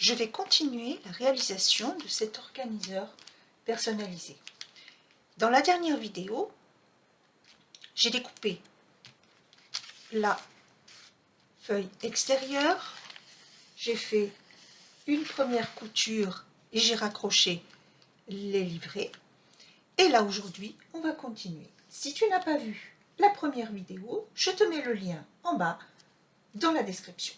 je vais continuer la réalisation de cet organiseur personnalisé. Dans la dernière vidéo, j'ai découpé la feuille extérieure, j'ai fait une première couture et j'ai raccroché les livrets. Et là aujourd'hui, on va continuer. Si tu n'as pas vu la première vidéo, je te mets le lien en bas dans la description.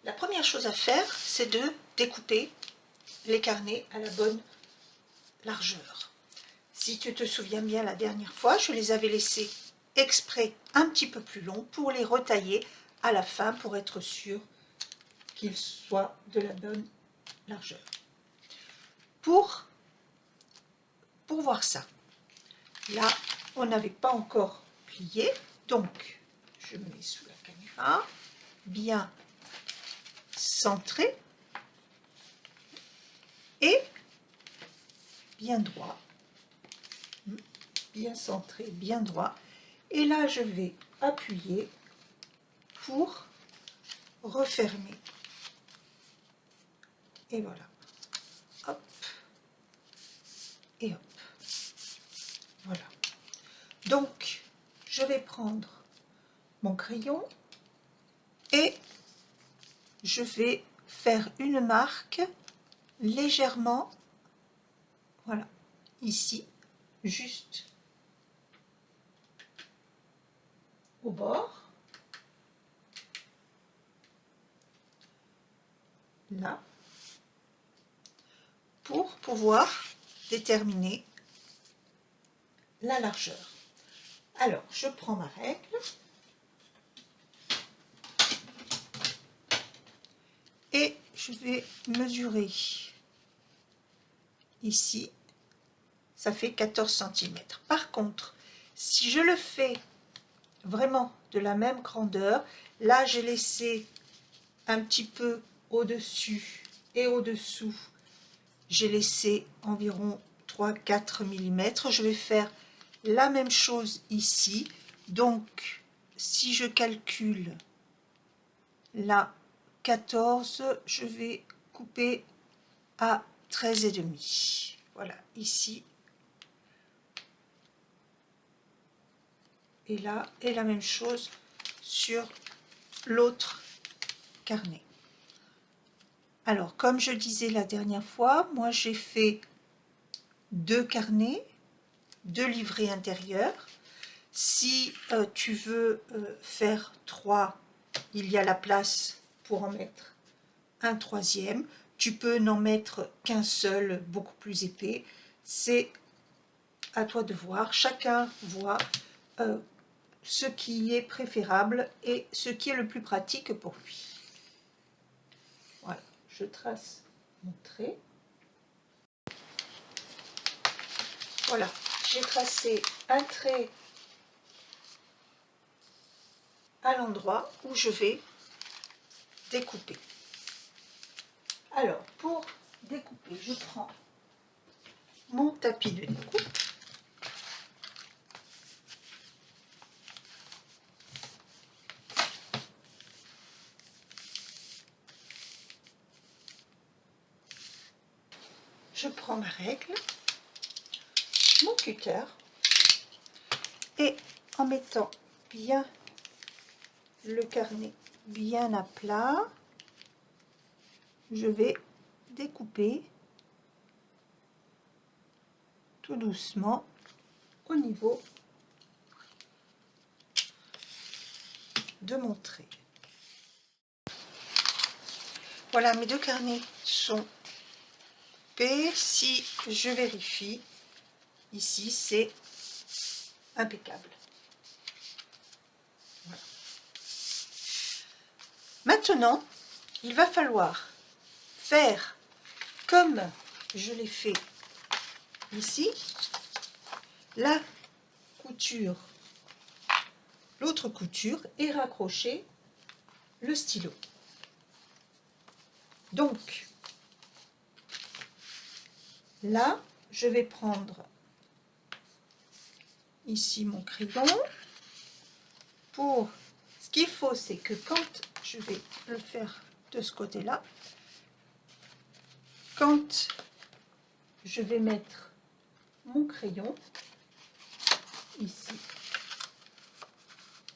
La première chose à faire, c'est de découper les carnets à la bonne largeur. Si tu te souviens bien, la dernière fois, je les avais laissés exprès un petit peu plus longs pour les retailler à la fin pour être sûr qu'ils soient de la bonne largeur. Pour voir ça, là, on n'avait pas encore plié, donc je me mets sous la caméra, bien centré et bien droit, bien centré, bien droit. Et là, je vais appuyer pour refermer. Et voilà. Hop. Et hop. Voilà. Donc, je vais prendre mon crayon et je vais faire une marque légèrement, voilà, ici, juste au bord, là, pour pouvoir déterminer la largeur. Alors, je prends ma règle et je vais mesurer ici, ça fait 14 cm. Par contre, si je le fais vraiment de la même grandeur, là j'ai laissé un petit peu au-dessus et au-dessous, j'ai laissé environ 3-4 mm. Je vais faire la même chose ici. Donc, si je calcule là 14, je vais couper à 13,5. Voilà, ici. Et là, et la même chose sur l'autre carnet. Alors, comme je disais la dernière fois, moi j'ai fait 2 carnets, 2 livrets intérieurs. Si tu veux faire 3, il y a la place pour en mettre un troisième. Tu peux n'en mettre qu'un seul, beaucoup plus épais. C'est à toi de voir. Chacun voit ce qui est préférable et ce qui est le plus pratique pour lui. Voilà, je trace mon trait. Voilà, j'ai tracé un trait à l'endroit où je vais découper. Alors, pour découper, je prends mon tapis de découpe. Je prends ma règle, mon cutter, et en mettant bien le carnet bien à plat, je vais découper tout doucement au niveau de mon trait. Voilà, mes 2 carnets sont faits. Si je vérifie, ici c'est impeccable. Voilà. Maintenant, il va falloir faire comme je l'ai fait ici, la couture, l'autre couture, et raccrocher le stylo. Donc là, je vais prendre ici mon crayon. Ce qu'il faut, c'est que quand je vais le faire de ce côté-là, quand je vais mettre mon crayon ici,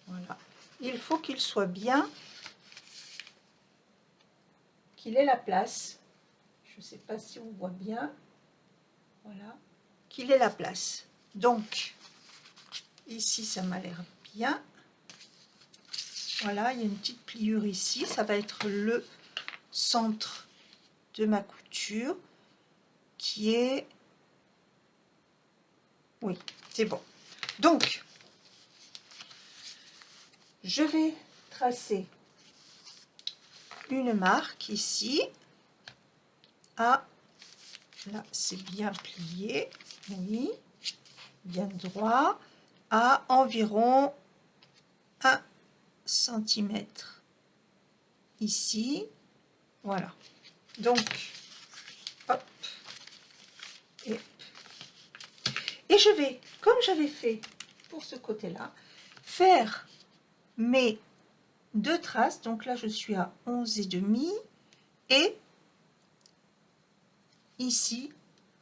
voilà, il faut qu'il soit bien, qu'il ait la place. Je ne sais pas si on voit bien, voilà, qu'il ait la place. Donc, ici, ça m'a l'air bien. Voilà, il y a une petite pliure ici, ça va être le centre de ma couture qui est... Oui, c'est bon. Donc, je vais tracer une marque ici. Ah, là, c'est bien plié. Oui, bien droit. À environ 1 cm ici. Voilà. Donc, hop. Et je vais, comme j'avais fait pour ce côté-là, faire mes 2 traces. Donc là, je suis à 11,5 et ici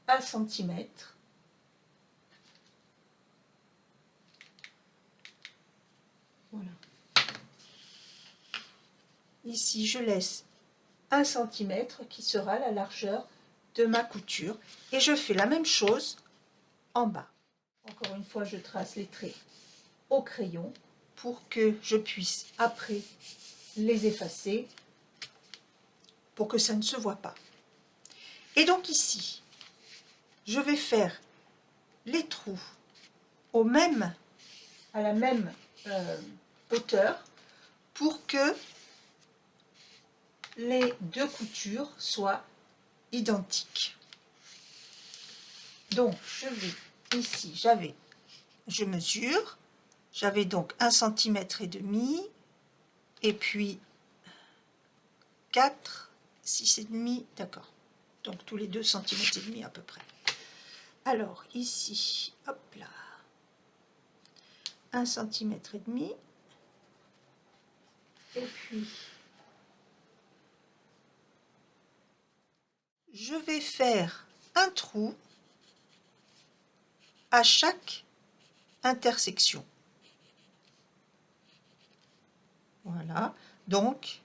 1 cm. Voilà. Ici, je laisse 1 cm qui sera la largeur de ma couture. Et je fais la même chose en bas. Encore une fois, je trace les traits au crayon pour que je puisse après les effacer pour que ça ne se voit pas. Et donc ici, je vais faire les trous à la même hauteur pour que les 2 coutures soient identiques. Donc je vais ici, je mesure, j'avais donc 1,5 cm et puis 4, 6,5, d'accord. Donc tous les 2,5 cm à peu près. Alors ici, hop là, 1,5 cm. Et puis je vais faire un trou à chaque intersection. Voilà, donc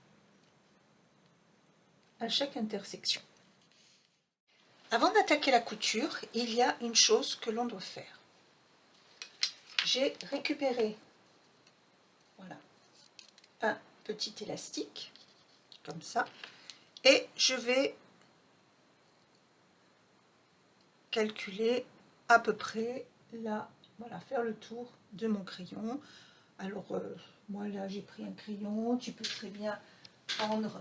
à chaque intersection. Avant d'attaquer la couture, il y a une chose que l'on doit faire. J'ai récupéré, voilà, un petit élastique, comme ça, et je vais calculer à peu près là, voilà, faire le tour de mon crayon. Alors, moi là, j'ai pris un crayon, tu peux très bien prendre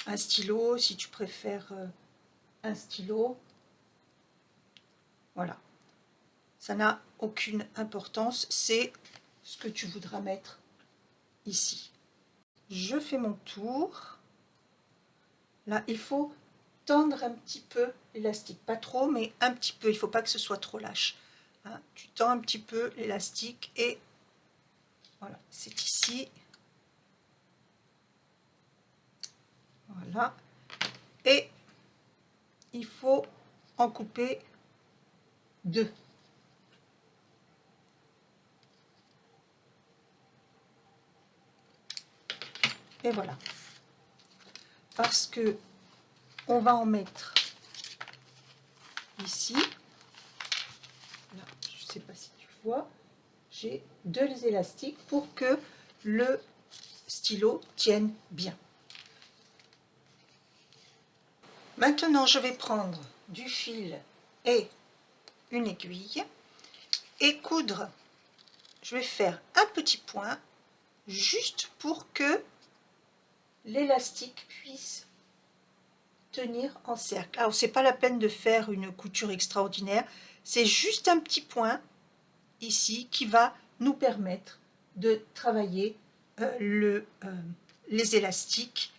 un stylo, si tu préfères un stylo. Voilà. Ça n'a aucune importance, c'est ce que tu voudras mettre ici. Je fais mon tour. Là, il faut tendre un petit peu l'élastique, pas trop, mais un petit peu, il ne faut pas que ce soit trop lâche. Hein, tu tends un petit peu l'élastique et voilà, c'est ici. Voilà. Et il faut en couper 2. Et voilà. Parce que on va en mettre ici. Là, je ne sais pas si tu vois. J'ai 2 élastiques pour que le stylo tienne bien. Maintenant, je vais prendre du fil et une aiguille et coudre. Je vais faire un petit point juste pour que l'élastique puisse tenir en cercle. Alors, c'est pas la peine de faire une couture extraordinaire, c'est juste un petit point ici qui va nous permettre de travailler les élastiques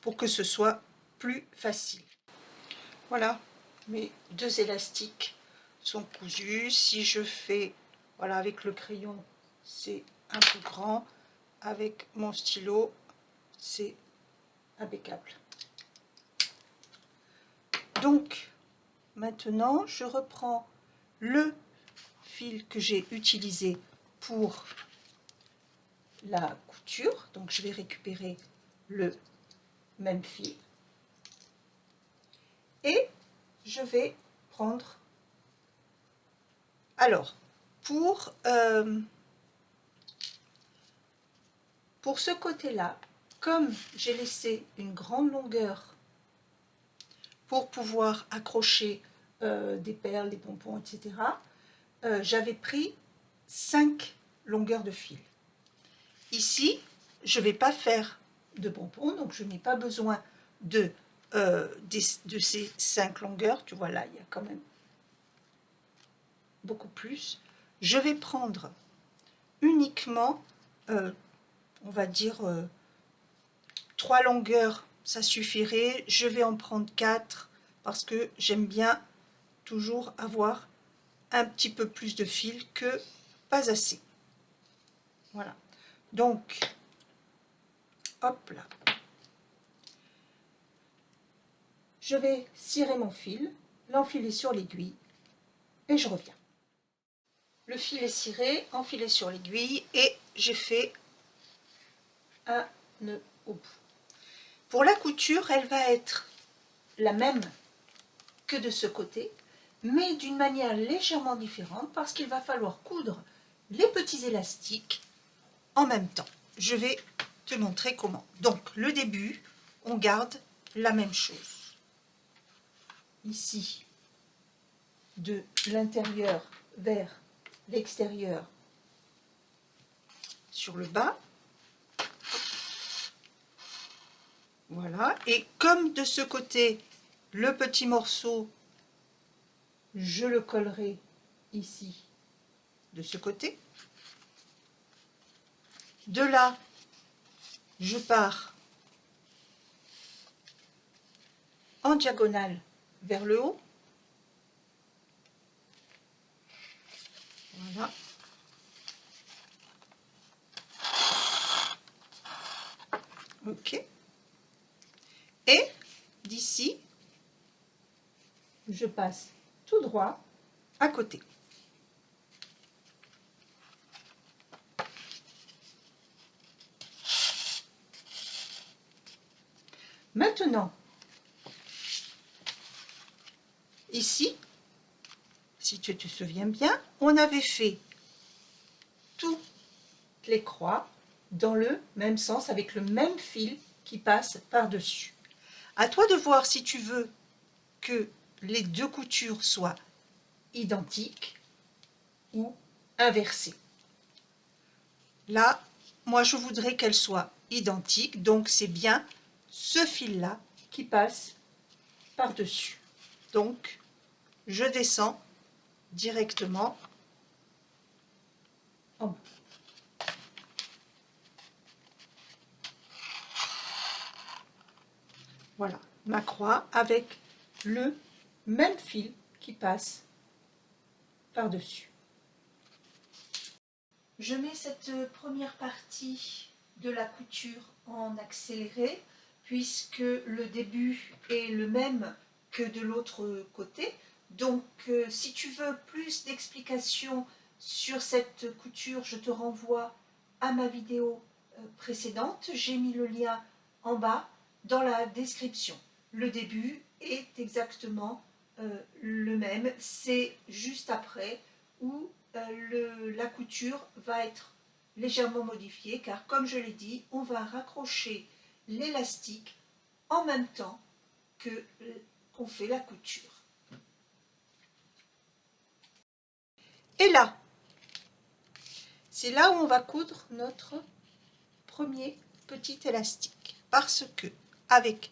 pour que ce soit plus facile. Voilà, mes 2 élastiques sont cousus. Si je fais, voilà, avec le crayon, c'est un peu grand. Avec mon stylo, c'est impeccable. Donc, maintenant, je reprends le fil que j'ai utilisé pour la couture. Donc, je vais récupérer le même fil. Et je vais prendre... Alors, pour ce côté-là, comme j'ai laissé une grande longueur pour pouvoir accrocher des perles, des pompons, etc., j'avais pris 5 longueurs de fil. Ici, je ne vais pas faire de pompons, donc je n'ai pas besoin de ces 5 longueurs. Tu vois là, il y a quand même beaucoup plus. Je vais prendre uniquement, on va dire, 3 longueurs, ça suffirait. Je vais en prendre 4 parce que j'aime bien toujours avoir un petit peu plus de fil que pas assez. Voilà. Donc, hop là. Je vais cirer mon fil, l'enfiler sur l'aiguille et je reviens. Le fil est ciré, enfilé sur l'aiguille et j'ai fait un nœud au bout. Pour la couture, elle va être la même que de ce côté, mais d'une manière légèrement différente parce qu'il va falloir coudre les petits élastiques en même temps. Je vais te montrer comment. Donc, le début, on garde la même chose. Ici, de l'intérieur vers l'extérieur sur le bas. Voilà. Et comme de ce côté, le petit morceau, je le collerai ici, de ce côté. De là, je pars en diagonale vers le haut. Voilà. Ok. Et d'ici, je passe tout droit à côté. Maintenant, ici, si tu te souviens bien, on avait fait toutes les croix dans le même sens avec le même fil qui passe par-dessus. À toi de voir si tu veux que les deux coutures soient identiques ou inversées. Là, moi je voudrais qu'elles soient identiques, donc c'est bien ce fil-là qui passe par-dessus. Donc, je descends directement en bas. Voilà, ma croix avec le même fil qui passe par-dessus. Je mets cette première partie de la couture en accéléré puisque le début est le même que de l'autre côté. Donc si tu veux plus d'explications sur cette couture, je te renvoie à ma vidéo précédente. J'ai mis le lien en bas dans la description. Le début est exactement le même, c'est juste après où la couture va être légèrement modifiée car comme je l'ai dit, on va raccrocher l'élastique en même temps qu'on fait la couture. Et là, c'est là où on va coudre notre premier petit élastique parce que avec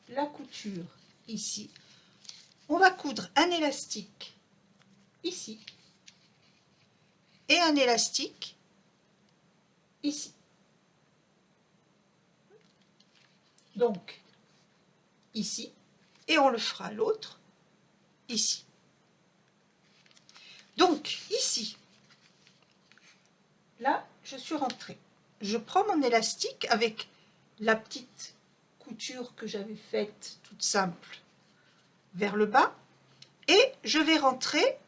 la couture ici, on va coudre un élastique ici et un élastique ici. Donc, ici, et on le fera l'autre ici. Donc, ici, là, je suis rentrée. Je prends mon élastique avec la petite couture que j'avais faite toute simple vers le bas et je vais rentrer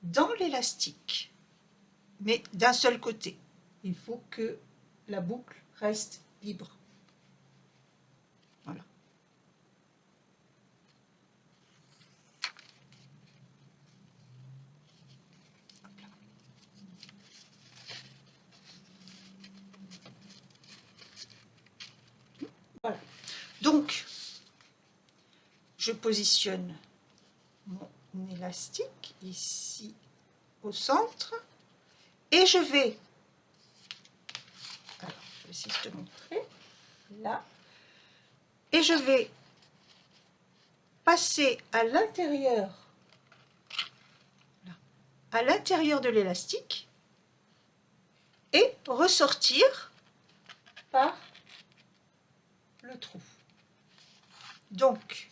dans l'élastique, mais d'un seul côté. Il faut que la boucle reste libre. Voilà. Voilà. Donc, je positionne mon élastique ici au centre et je vais, alors je vais essayer de te montrer, là, et je vais passer à l'intérieur de l'élastique et ressortir par le trou. Donc,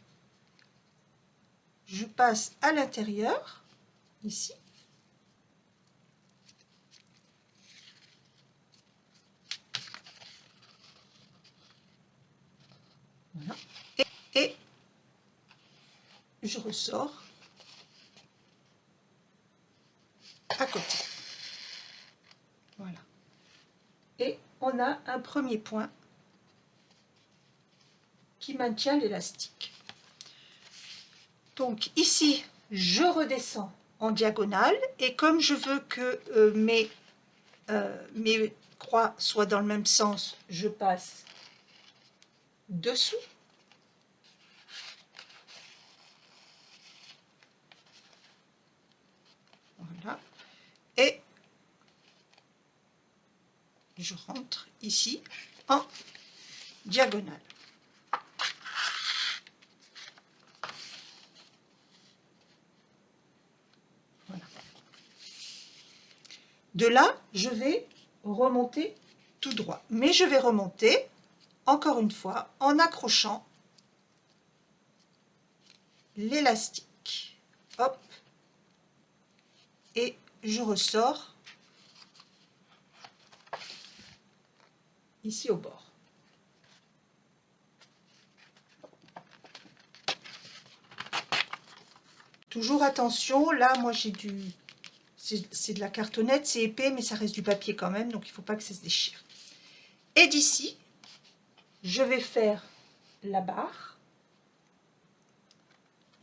je passe à l'intérieur, ici, voilà, et je ressors à côté. Voilà. Et on a un premier point qui maintient l'élastique. Donc ici, je redescends en diagonale et comme je veux que mes croix soient dans le même sens, je passe dessous. Voilà. Et je rentre ici en diagonale. Voilà. De là, je vais remonter tout droit. Mais je vais remonter, encore une fois, en accrochant l'élastique. Hop. Et je ressors ici au bord. Toujours attention, là moi j'ai c'est de la cartonnette, c'est épais mais ça reste du papier quand même, donc il ne faut pas que ça se déchire. Et d'ici, je vais faire la barre,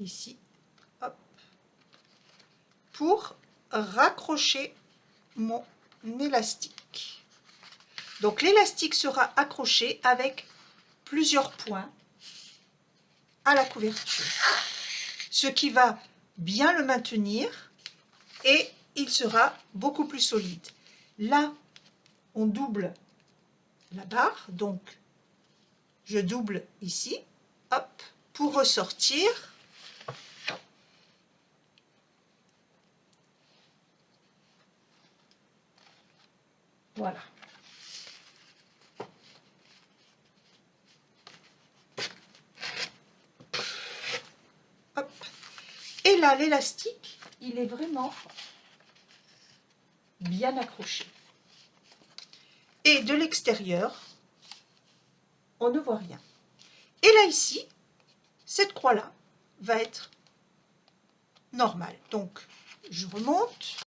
ici, hop, pour raccrocher mon élastique. Donc l'élastique sera accroché avec plusieurs points à la couverture, ce qui va bien le maintenir et il sera beaucoup plus solide. Là, on double la barre, donc je double ici, hop, pour ressortir. Voilà. Hop. Et là, l'élastique, il est vraiment bien accroché. Et de l'extérieur, on ne voit rien. Et là, ici, cette croix-là va être normale. Donc, je remonte.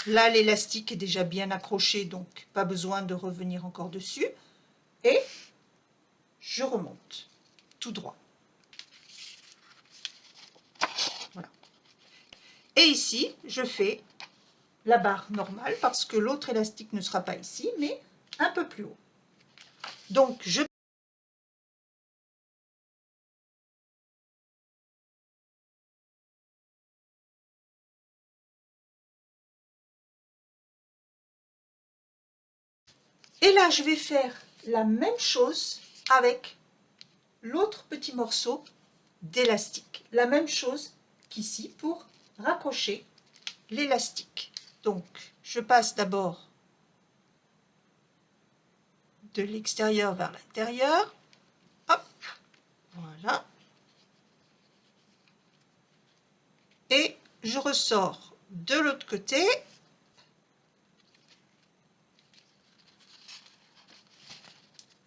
Là, l'élastique est déjà bien accroché, donc pas besoin de revenir encore dessus. Et je remonte tout droit. Voilà. Et ici, je fais la barre normale parce que l'autre élastique ne sera pas ici, mais un peu plus haut. Donc, et là, je vais faire la même chose avec l'autre petit morceau d'élastique. La même chose qu'ici pour raccrocher l'élastique. Donc, je passe d'abord de l'extérieur vers l'intérieur. Hop, voilà. Et je ressors de l'autre côté.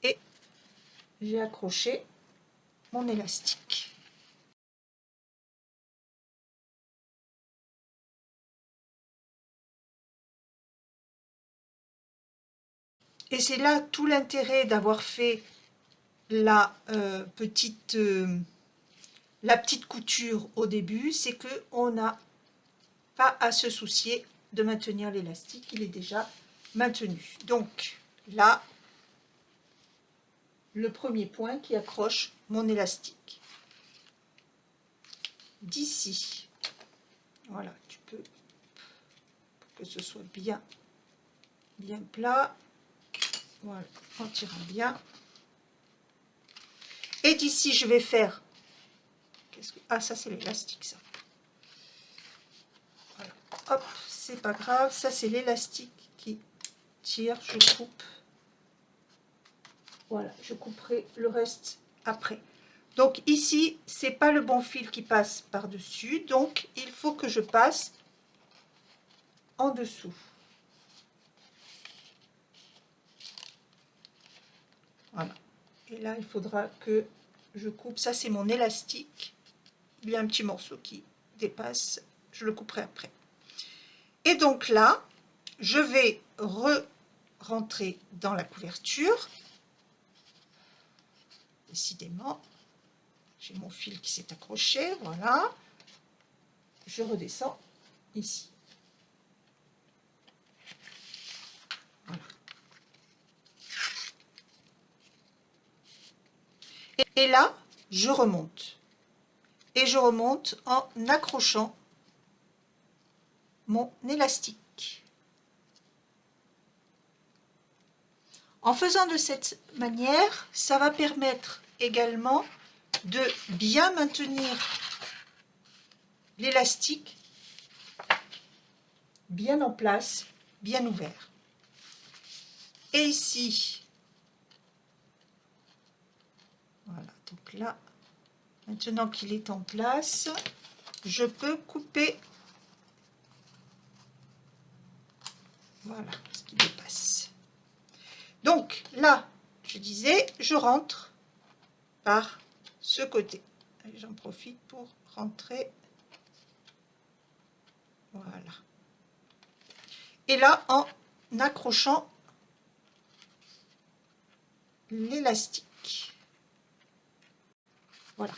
Et j'ai accroché mon élastique. Et c'est là tout l'intérêt d'avoir fait la petite couture au début, c'est qu'on n'a pas à se soucier de maintenir l'élastique, il est déjà maintenu. Donc là, le premier point qui accroche mon élastique. D'ici, voilà, tu peux, pour que ce soit bien plat, voilà, en tirant bien. Et d'ici, je vais faire, ah, ça c'est l'élastique, ça. Voilà. Hop, c'est pas grave, ça c'est l'élastique qui tire, je coupe. Voilà, je couperai le reste après. Donc ici, c'est pas le bon fil qui passe par-dessus, donc il faut que je passe en dessous. Voilà. Et là, il faudra que je coupe. Ça, c'est mon élastique. Il y a un petit morceau qui dépasse. Je le couperai après. Et donc là, je vais rentrer dans la couverture. Décidément, j'ai mon fil qui s'est accroché. Voilà. Je redescends ici. Voilà. Et là, je remonte. Et je remonte en accrochant mon élastique. En faisant de cette manière, ça va permettre également de bien maintenir l'élastique bien en place, bien ouvert. Et ici, voilà, donc là, maintenant qu'il est en place, je peux couper, voilà, ce qui dépasse. Donc là, je disais, je rentre par ce côté. J'en profite pour rentrer. Voilà. Et là, en accrochant l'élastique. Voilà.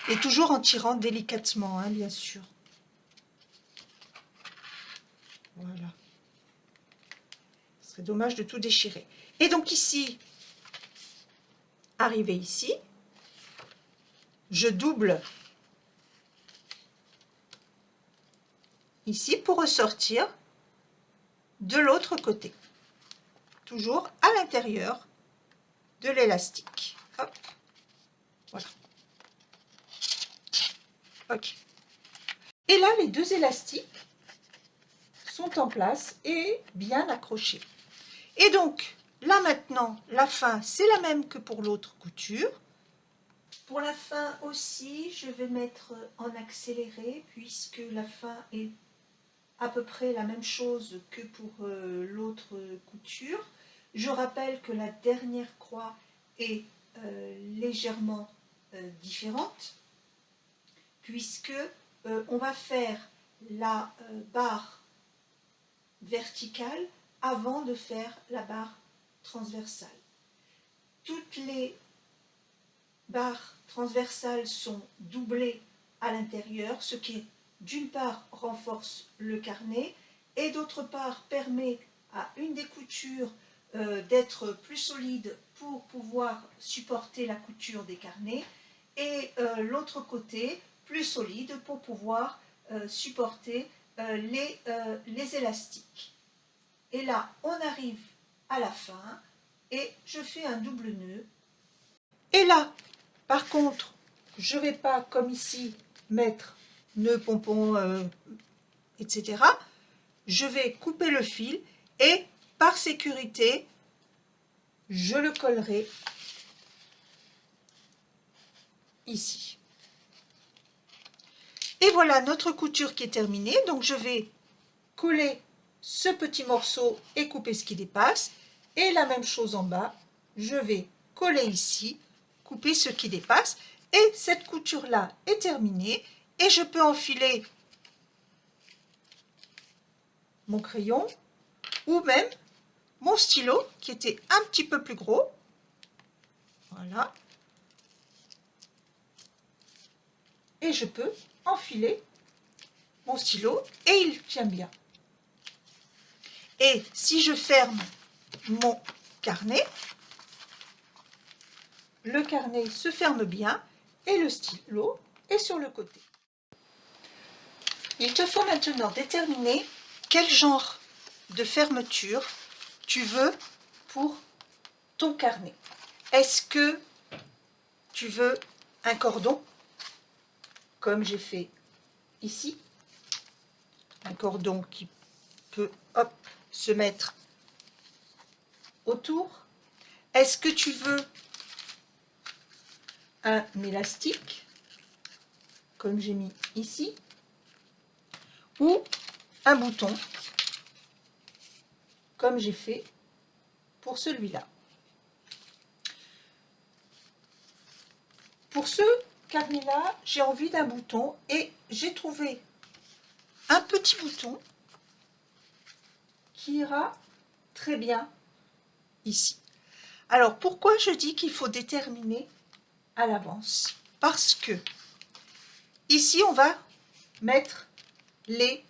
Et toujours en tirant délicatement, hein, bien sûr. Voilà. Ce serait dommage de tout déchirer. Et donc ici, arrivé ici, je double ici pour ressortir de l'autre côté. Toujours à l'intérieur de l'élastique. Hop. Voilà. Ok. Et là, les deux élastiques sont en place et bien accrochés. Et donc, là maintenant, la fin, c'est la même que pour l'autre couture. Pour la fin aussi, je vais mettre en accéléré puisque la fin est à peu près la même chose que pour l'autre couture. Je rappelle que la dernière croix est légèrement différente puisque on va faire la barre verticale avant de faire la barre transversale. Toutes les barres transversales sont doublées à l'intérieur, ce qui d'une part renforce le carnet et d'autre part permet à une des coutures d'être plus solide pour pouvoir supporter la couture des carnets et l'autre côté plus solide pour pouvoir supporter les élastiques. Et là, on arrive à la fin et je fais un double nœud. Et là, par contre, je ne vais pas, comme ici, mettre nœud, pompon, etc. Je vais couper le fil et, par sécurité, je le collerai ici. Et voilà notre couture qui est terminée. Donc je vais coller ce petit morceau et couper ce qui dépasse. Et la même chose en bas, je vais coller ici, couper ce qui dépasse. Et cette couture-là est terminée. Et je peux enfiler mon crayon ou même mon stylo qui était un petit peu plus gros. Voilà. Et je peux enfiler mon stylo et il tient bien. Et si je ferme mon carnet, le carnet se ferme bien et le stylo est sur le côté. Il te faut maintenant déterminer quel genre de fermeture tu veux pour ton carnet. Est-ce que tu veux un cordon, comme j'ai fait ici, un cordon qui peut hop, se mettre autour? Est-ce que tu veux un élastique, comme j'ai mis ici, ou un bouton, comme j'ai fait pour celui-là? Pour ce carnet-là, j'ai envie d'un bouton et j'ai trouvé un petit bouton qui ira très bien ici. Alors, pourquoi je dis qu'il faut déterminer à l'avance? Parce que ici, on va mettre les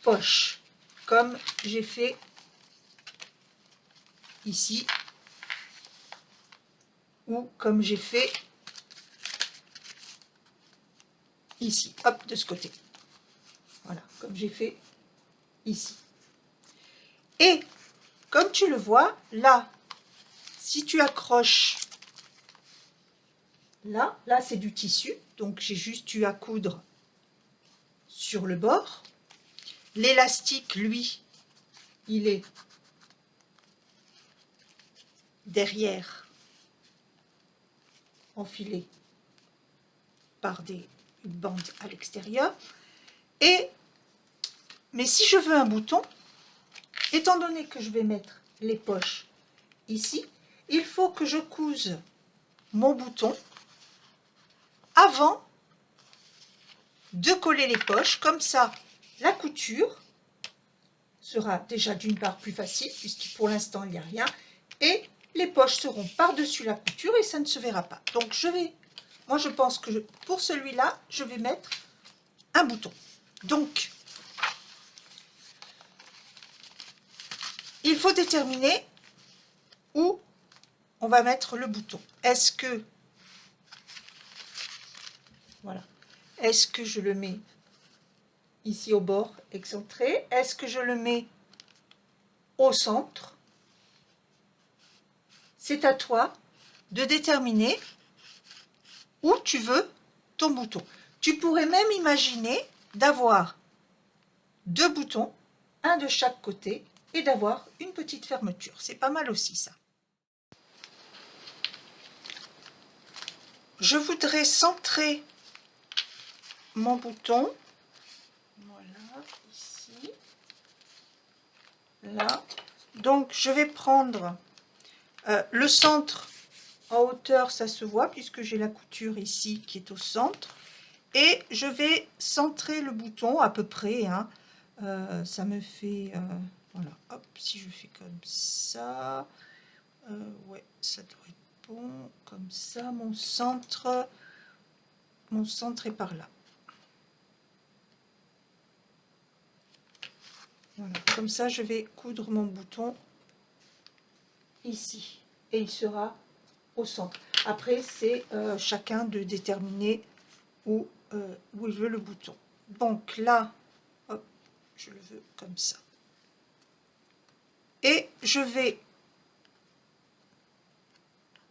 poches, comme j'ai fait ici, ou comme j'ai fait ici, hop, de ce côté. Voilà, comme j'ai fait ici. Et comme tu le vois, là, si tu accroches là, c'est du tissu, donc j'ai juste eu à coudre sur le bord. L'élastique, lui, il est derrière, enfilé par des bandes à l'extérieur. Mais si je veux un bouton, étant donné que je vais mettre les poches ici, il faut que je couse mon bouton avant de coller les poches. Comme ça, la couture sera déjà d'une part plus facile, puisque pour l'instant il n'y a rien, et les poches seront par-dessus la couture et ça ne se verra pas. Donc moi je pense que pour celui-là, je vais mettre un bouton. Donc, il faut déterminer où on va mettre le bouton. Est-ce que, voilà, est-ce que je le mets ici au bord excentré? Est-ce que je le mets au centre? C'est à toi de déterminer où tu veux ton bouton. Tu pourrais même imaginer d'avoir deux boutons, un de chaque côté, et d'avoir une petite fermeture. C'est pas mal aussi ça. Je voudrais centrer mon bouton. Voilà, ici. Là. Donc je vais prendre le centre en hauteur, ça se voit puisque j'ai la couture ici qui est au centre. Et je vais centrer le bouton à peu près. Hein. Ça me fait... voilà, hop, si je fais comme ça... ouais, ça doit être bon. Comme ça, mon centre est par là. Voilà, comme ça, je vais coudre mon bouton ici. Et il sera au centre. Après, c'est chacun de déterminer où il veut le bouton. Donc là, hop, je le veux comme ça. Et je vais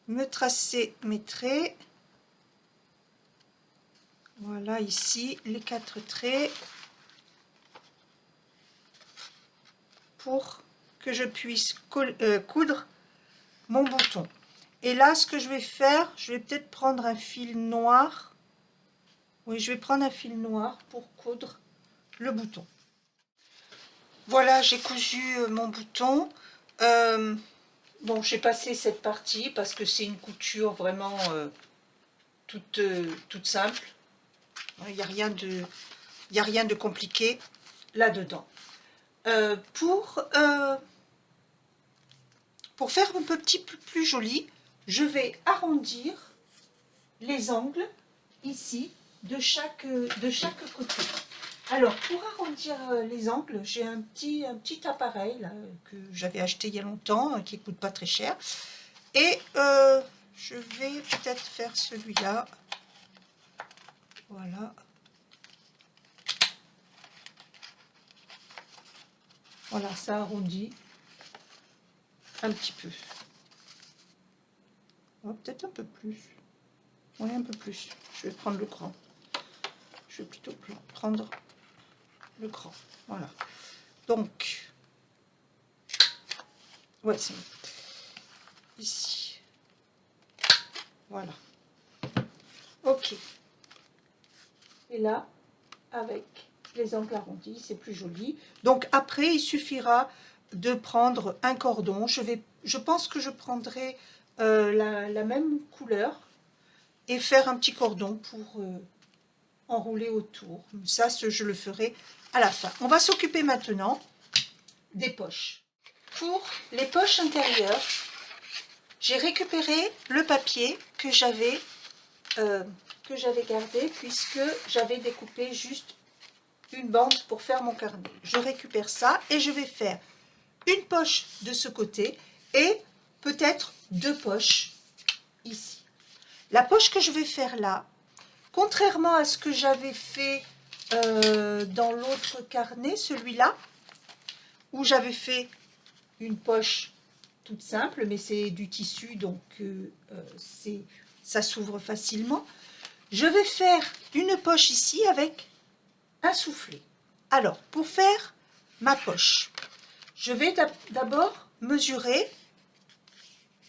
me tracer mes traits. Voilà, ici, les 4 traits. Pour que je puisse coudre mon bouton. Et là, ce que je vais faire, je vais peut-être prendre un fil noir Oui, je vais prendre un fil noir pour coudre le bouton. Voilà, j'ai cousu mon bouton. Bon, j'ai passé cette partie parce que c'est une couture vraiment toute simple. Il n'y a rien de compliqué là-dedans. Pour faire un petit peu plus joli, je vais arrondir les angles ici de chaque côté. Alors, pour arrondir les angles, j'ai un petit appareil là, que j'avais acheté il y a longtemps, qui ne coûte pas très cher. Et je vais peut-être faire celui-là. Voilà. Voilà, ça arrondit un petit peu. Oh, peut-être un peu plus. Oui, un peu plus. Je vais prendre le grand. Je vais plutôt prendre le grand. Voilà. Donc, ouais, c'est ici. Voilà. Ok. Et là, avec les angles arrondis, c'est plus joli. Donc après, il suffira de prendre un cordon. Je pense que je prendrai la même couleur et faire un petit cordon pour enrouler autour. Ça, je le ferai à la fin. On va s'occuper maintenant des poches. Pour les poches intérieures, j'ai récupéré le papier que j'avais gardé puisque j'avais découpé juste une bande pour faire mon carnet. Je récupère ça et je vais faire une poche de ce côté et peut-être deux poches ici. La poche que je vais faire là, contrairement à ce que j'avais fait dans l'autre carnet, celui-là, où j'avais fait une poche toute simple, mais c'est du tissu, donc ça s'ouvre facilement. Je vais faire une poche ici avec un soufflet. Alors, pour faire ma poche, je vais d'abord mesurer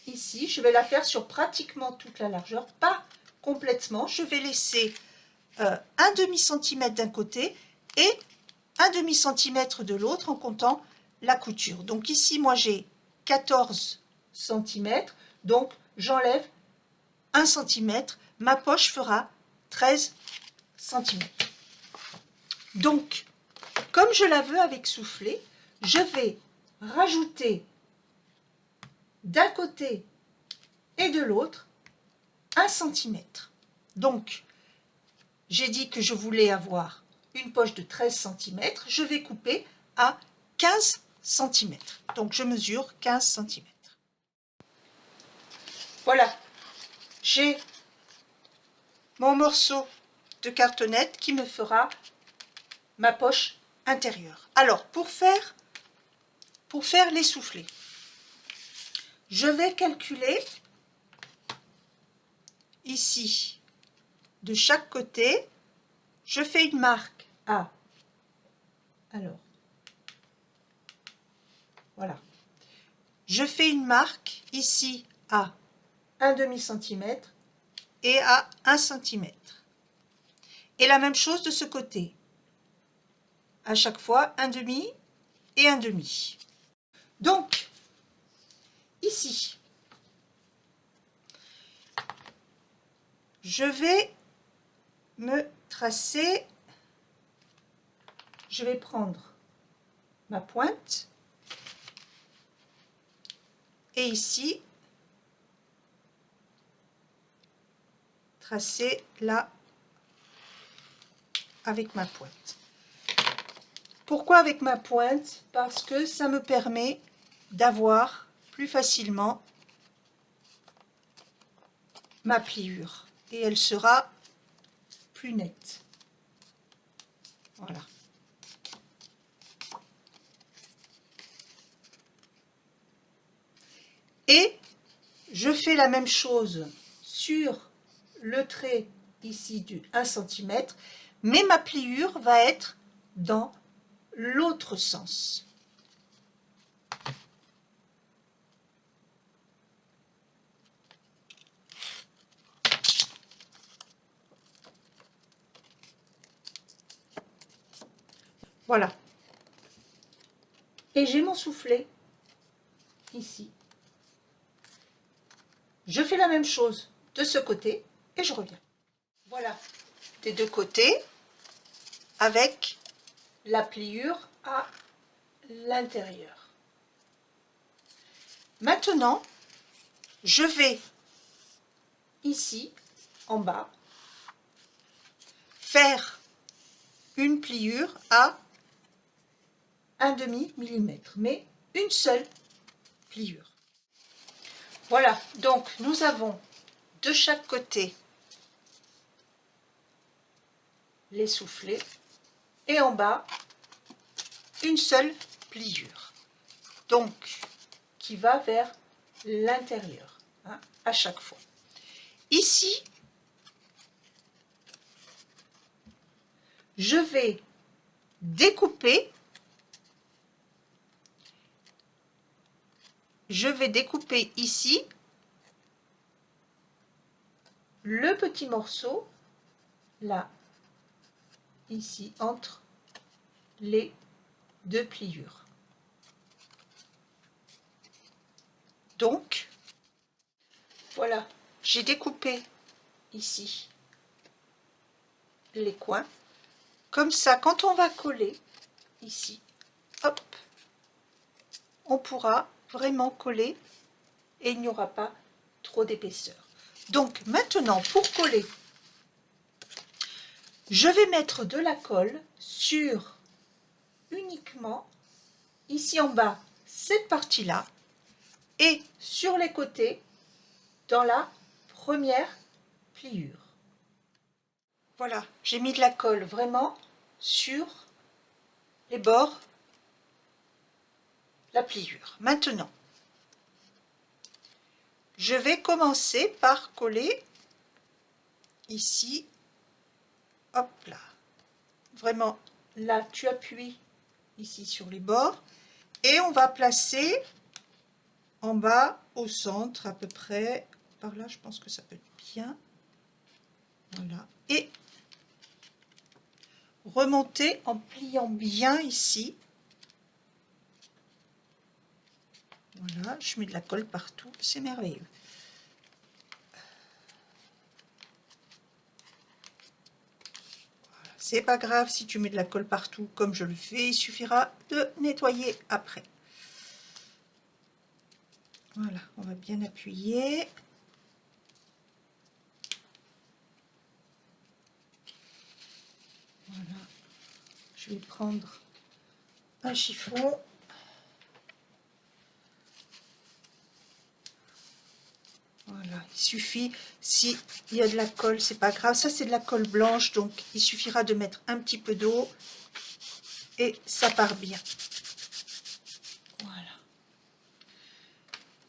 ici. Je vais la faire sur pratiquement toute la largeur, pas complètement. Je vais laisser un demi-centimètre d'un côté et un demi-centimètre de l'autre en comptant la couture. Donc ici, moi, j'ai 14 cm, donc j'enlève 1 cm. Ma poche fera 13 cm. Donc, comme je la veux avec soufflet, je vais rajouter d'un côté et de l'autre 1 cm. Donc, j'ai dit que je voulais avoir une poche de 13 cm. Je vais couper à 15 cm. Donc, je mesure 15 cm. Voilà, j'ai mon morceau de cartonnette qui me fera ma poche intérieure. Alors, pour faire les soufflets, je vais calculer ici, de chaque côté, je fais une marque à, alors, voilà, je fais une marque ici à 1 demi-centimètre et à 1 cm. Et la même chose de ce côté. À chaque fois, un demi et un demi. Donc, ici, je vais me tracer, je vais prendre ma pointe et ici, tracer là avec ma pointe. Pourquoi avec ma pointe? Parce que ça me permet d'avoir plus facilement ma pliure et elle sera plus nette. Voilà. Et je fais la même chose sur le trait ici du 1 cm, mais ma pliure va être dans l'autre sens. Voilà. Et j'ai mon soufflet ici. Je fais la même chose de ce côté et je reviens. Voilà, des deux côtés, avec la pliure à l'intérieur. Maintenant, je vais ici, en bas, faire une pliure à 1/2 millimètre, mais une seule pliure. Voilà, donc nous avons de chaque côté les soufflets et en bas une seule pliure, donc qui va vers l'intérieur, hein, à chaque fois. Ici, je vais découper, ici le petit morceau, là, ici, entre les deux pliures. Donc, voilà, j'ai découpé ici les coins. Comme ça, quand on va coller ici, hop, on pourra vraiment coller et il n'y aura pas trop d'épaisseur. Donc maintenant, pour coller, je vais mettre de la colle sur uniquement ici en bas, cette partie-là, et sur les côtés, dans la première pliure. Voilà, j'ai mis de la colle vraiment sur les bords, la pliure. Maintenant, je vais commencer par coller ici, hop là, vraiment là tu appuies ici sur les bords et on va placer en bas au centre à peu près, par là je pense que ça peut être bien, voilà, et remonter en pliant bien ici. Voilà, je mets de la colle partout, c'est merveilleux. Voilà, c'est pas grave si tu mets de la colle partout comme je le fais, il suffira de nettoyer après. Voilà, on va bien appuyer. Voilà, je vais prendre un chiffon. Voilà, il suffit, s'il y a de la colle, c'est pas grave. Ça, c'est de la colle blanche, donc il suffira de mettre un petit peu d'eau et ça part bien. Voilà.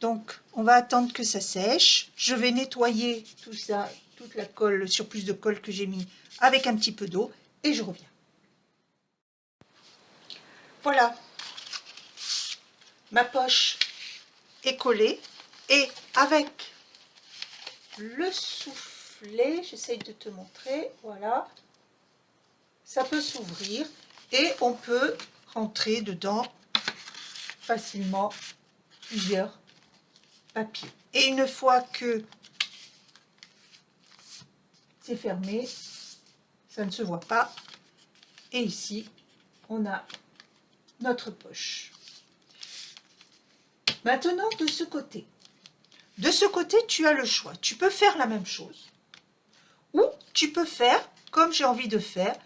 Donc, on va attendre que ça sèche. Je vais nettoyer tout ça, toute la colle, le surplus de colle que j'ai mis avec un petit peu d'eau et je reviens. Voilà, ma poche est collée et avec le soufflet, j'essaye de te montrer, voilà, ça peut s'ouvrir et on peut rentrer dedans facilement plusieurs papiers. Et une fois que c'est fermé, ça ne se voit pas. Et ici, on a notre poche. Maintenant, de ce côté. De ce côté, tu as le choix. Tu peux faire la même chose. Ou tu peux faire, comme j'ai envie de faire,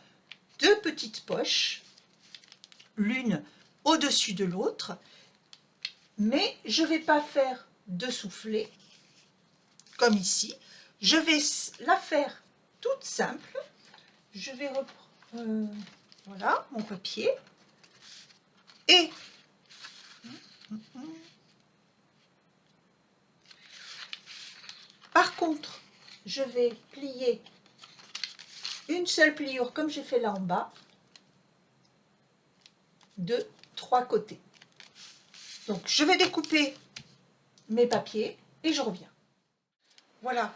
deux petites poches, l'une au-dessus de l'autre. Mais je ne vais pas faire de soufflet, comme ici. Je vais la faire toute simple. Je vais reprendre, voilà, mon papier. Et par contre, je vais plier une seule pliure, comme j'ai fait là en bas, de 3 côtés. Donc, je vais découper mes papiers et je reviens. Voilà,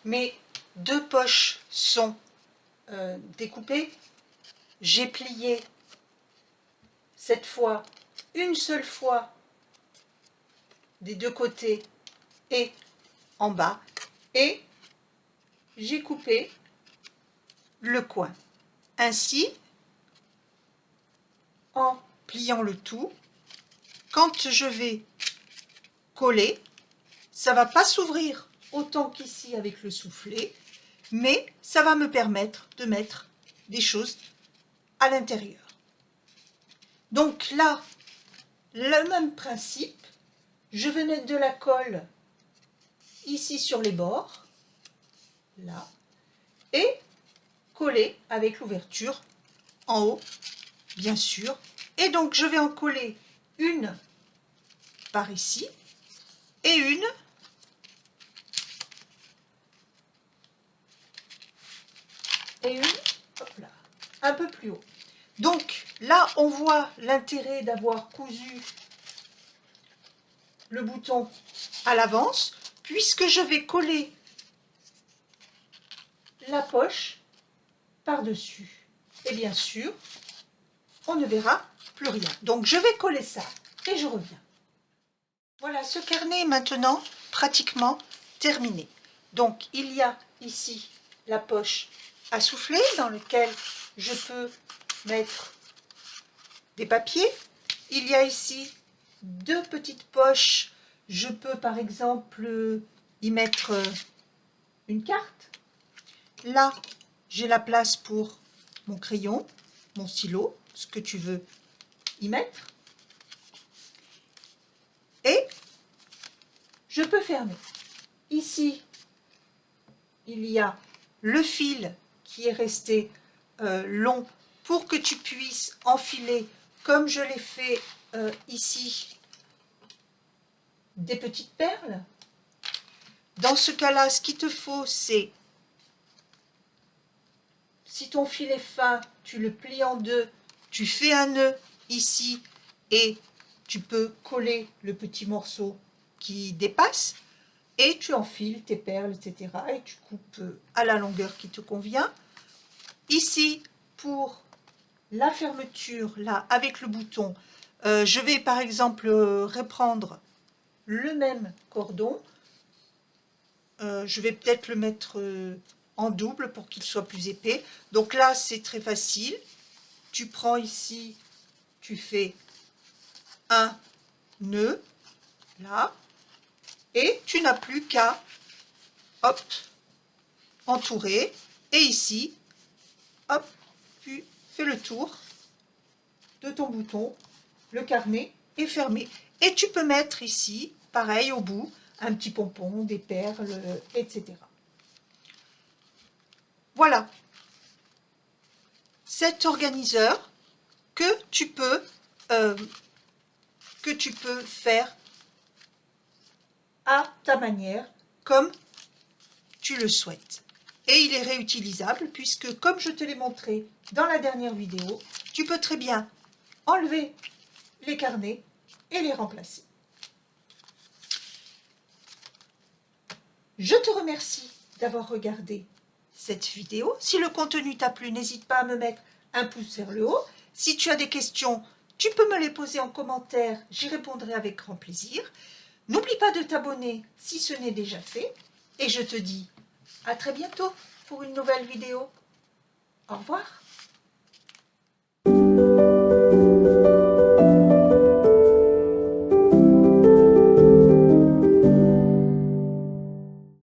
mes deux poches sont découpées. J'ai plié cette fois une seule fois des deux côtés et en bas, et j'ai coupé le coin. Ainsi, en pliant le tout, quand je vais coller, ça ne va pas s'ouvrir autant qu'ici avec le soufflet, mais ça va me permettre de mettre des choses à l'intérieur. Donc là, le même principe, je vais mettre de la colle ici sur les bords, là, et coller avec l'ouverture en haut, bien sûr. Et donc je vais en coller une par ici et une hop là, un peu plus haut. Donc là, on voit l'intérêt d'avoir cousu le bouton à l'avance, puisque je vais coller la poche par-dessus. Et bien sûr, on ne verra plus rien. Donc je vais coller ça et je reviens. Voilà, ce carnet est maintenant pratiquement terminé. Donc il y a ici la poche à souffler dans laquelle je peux mettre des papiers. Il y a ici deux petites poches. Je peux par exemple y mettre une carte. Là, j'ai la place pour mon crayon, mon stylo, ce que tu veux y mettre. Et je peux fermer. Ici, il y a le fil qui est resté long pour que tu puisses enfiler, comme je l'ai fait ici, des petites perles. Dans ce cas-là, ce qu'il te faut, c'est, si ton fil est fin, tu le plies en deux, tu fais un nœud ici et tu peux coller le petit morceau qui dépasse et tu enfiles tes perles, etc. et tu coupes à la longueur qui te convient. Ici, pour la fermeture, là, avec le bouton, je vais par exemple reprendre le même cordon. Je vais peut-être le mettre en double pour qu'il soit plus épais. Donc là, c'est très facile. Tu prends ici, tu fais un nœud, là, et tu n'as plus qu'à, hop, entourer. Et ici, hop, tu fais le tour de ton bouton, le carnet est fermé. Et tu peux mettre ici, pareil au bout, un petit pompon, des perles, etc. Voilà, cet organiseur que tu peux faire à ta manière, comme tu le souhaites. Et il est réutilisable puisque, comme je te l'ai montré dans la dernière vidéo, tu peux très bien enlever les carnets et les remplacer. Je te remercie d'avoir regardé cette vidéo. Si le contenu t'a plu, n'hésite pas à me mettre un pouce vers le haut. Si tu as des questions, tu peux me les poser en commentaire, j'y répondrai avec grand plaisir. N'oublie pas de t'abonner si ce n'est déjà fait. Et je te dis à très bientôt pour une nouvelle vidéo. Au revoir.